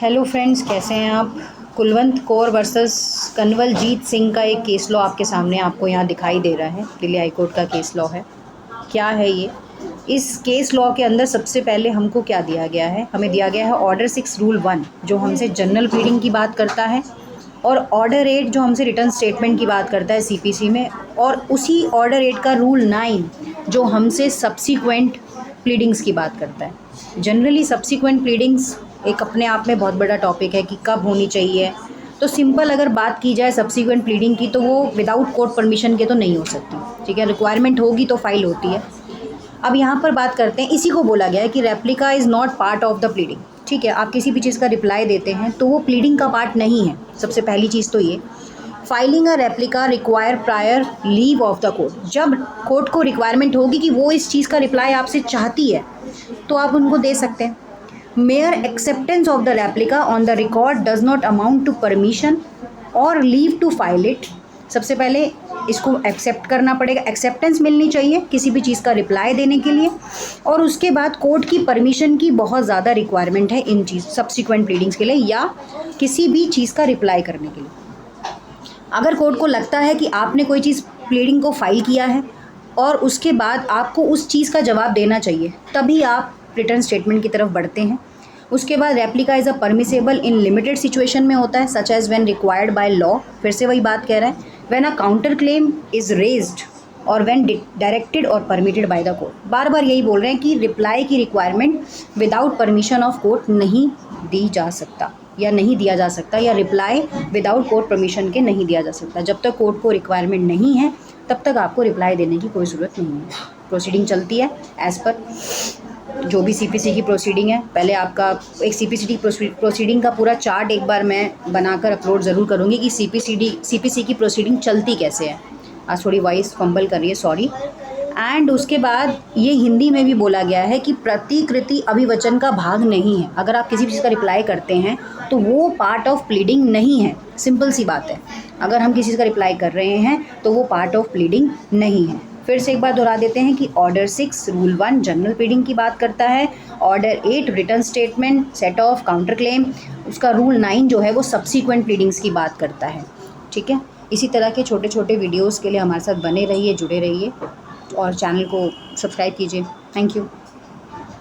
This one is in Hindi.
हेलो फ्रेंड्स, कैसे हैं आप। कुलवंत कौर वर्सेस कन्वलजीत सिंह का एक केस लॉ आपके सामने आपको यहाँ दिखाई दे रहा है। दिल्ली हाई कोर्ट का केस लॉ है। क्या है ये? इस केस लॉ के अंदर सबसे पहले हमको क्या दिया गया है? हमें दिया गया है ऑर्डर 6 रूल 1 जो हमसे जनरल प्लीडिंग की बात करता है, और ऑर्डर 8 जो हमसे रिटर्न स्टेटमेंट की बात करता है सीपीसी में, और उसी ऑर्डर 8 का रूल 9 जो हमसे सब्सिक्वेंट प्लीडिंग्स की बात करता है। जनरली सब्सिक्वेंट प्लीडिंग्स एक अपने आप में बहुत बड़ा टॉपिक है कि कब होनी चाहिए। तो सिंपल अगर बात की जाए सब्सिक्वेंट प्लीडिंग की, तो वो विदाउट कोर्ट परमिशन के तो नहीं हो सकती। ठीक है, रिक्वायरमेंट होगी तो फाइल होती है। अब यहाँ पर बात करते हैं, इसी को बोला गया है कि replica is not part of the pleading. ठीक है, आप किसी भी चीज़ का रिप्लाई देते हैं तो वो प्लीडिंग का पार्ट नहीं है। सबसे पहली चीज़ तो ये, filing a replica require prior leave of the court. जब कोर्ट को रिक्वायरमेंट होगी कि वो इस चीज़ का रिप्लाई आपसे चाहती है तो आप उनको दे सकते हैं। Mere acceptance of the replica on the record does not amount to permission और लीव टू फाइल इट। सबसे पहले इसको एक्सेप्ट करना पड़ेगा, एक्सेप्टेंस मिलनी चाहिए किसी भी चीज़ का रिप्लाई देने के लिए, और उसके बाद कोर्ट की परमिशन की बहुत ज़्यादा रिक्वायरमेंट है इन चीज़ सब्सिक्वेंट प्लीडिंग्स के लिए या किसी भी चीज़ का रिप्लाई करने के लिए। अगर कोर्ट को लगता है कि आपने कोई चीज़ प्लीडिंग को फाइल किया है और उसके बाद आपको उस चीज़ का जवाब देना चाहिए, तभी आप रिटर्न स्टेटमेंट की तरफ बढ़ते हैं। उसके बाद replica is a permissible in limited situation में होता है, such as when required by law. फिर से वही बात कह रहा है, when a counter claim is raised और व्हेन डायरेक्टेड और परमिटेड बाय द कोर्ट। बार बार यही बोल रहे हैं कि रिप्लाई की requirement without permission of court नहीं दी जा सकता या नहीं दिया जा सकता, या रिप्लाई विदाउट कोर्ट परमिशन के नहीं दिया जा सकता। जब तक कोर्ट को रिक्वायरमेंट नहीं है तब तक आपको रिप्लाई देने की कोई ज़रूरत नहीं है। प्रोसीडिंग चलती है एज़ पर जो भी सीपीसी की प्रोसीडिंग है। पहले आपका एक सीपीसी प्रोसीडिंग का पूरा चार्ट एक बार मैं बनाकर अपलोड ज़रूर करूँगी कि सीपीसी की प्रोसीडिंग चलती कैसे है। आज थोड़ी वॉइस फंबल कर रही है, सॉरी। एंड उसके बाद ये हिंदी में भी बोला गया है कि प्रतिकृति अभिवचन का भाग नहीं है। अगर आप किसी भी चीज़ का रिप्लाई करते हैं तो वो पार्ट ऑफ प्लीडिंग नहीं है। सिंपल सी बात है, अगर हम किसी चीज़ का रिप्लाई कर रहे हैं तो वो पार्ट ऑफ प्लीडिंग नहीं है। फिर से एक बार दोहरा देते हैं कि ऑर्डर 6 रूल 1 जनरल प्लीडिंग की बात करता है, order 8 return statement set of counter claim, उसका रूल 9 जो है वो सब्सिक्वेंट प्लीडिंग्स की बात करता है। ठीक है, इसी तरह के छोटे छोटे वीडियोज़ के लिए हमारे साथ बने रहिए, जुड़े रहिए और चैनल को सब्सक्राइब कीजिए। Thank you.